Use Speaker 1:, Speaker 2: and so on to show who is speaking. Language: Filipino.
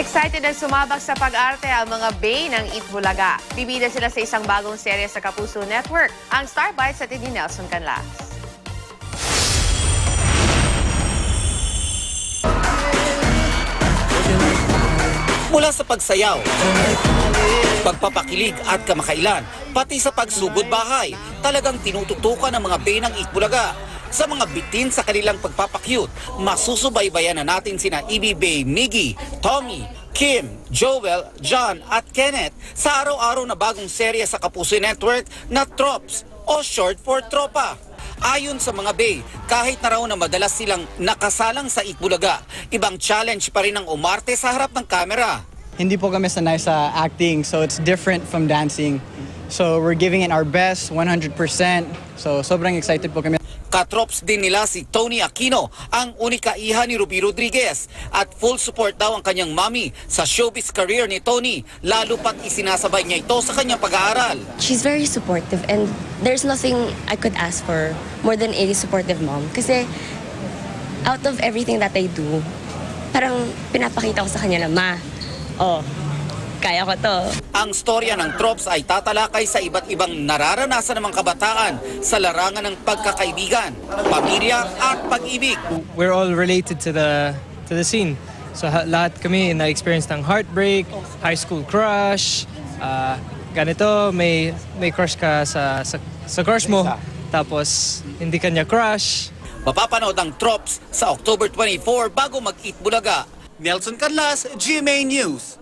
Speaker 1: Excited na sumabak sa pag-arte ang mga Bay ng Eat Bulaga. Bibida sila sa isang bagong serye sa Kapuso Network. Ang Star Bites at ni Nelson Canlas.
Speaker 2: Mula sa pagsayaw, pagpapakilig at kamakailan, pati sa pagsugod bahay, talagang tinututukan ng mga Bay ng Eat Bulaga. Sa mga bitin sa kanilang pagpapakyut, masusubaybayan na natin sina Ibi Bay, Miggy, Tommy, Kim, Joel, John at Kenneth sa araw-araw na bagong serye sa Kapuso Network na Trops o short for Tropa. Ayon sa mga Bay, kahit na raw na madalas silang nakasalang sa Eat Bulaga, ibang challenge pa rin ang umarte sa harap ng kamera.
Speaker 3: Hindi po kami sanay sa acting, so it's different from dancing. So we're giving it our best, 100%. So sobrang excited po kami.
Speaker 2: Katrops din nila si Tony Aquino, ang unika iha ni Ruby Rodriguez. At full support daw ang kanyang mami sa showbiz career ni Tony, lalo pat isinasabay niya ito sa kanyang pag-aaral.
Speaker 4: She's very supportive and there's nothing I could ask for more than a supportive mom. Kasi out of everything that I do, parang pinapakita ko sa kanya na, Ma, kaya ko to.
Speaker 2: Ang storya ng Trops ay tatalakay sa iba't ibang nararanasan ng mga kabataan sa larangan ng pagkakaibigan, pamilya at pag-ibig.
Speaker 5: We're all related to the scene. So lahat kami na-experience ng heartbreak, high school crush, ganito, may crush ka sa crush mo, tapos hindi kanya crush.
Speaker 2: Mapapanood ang Trops sa October 24 bago mag-Eat Bulaga. Nelson Canlas, GMA News.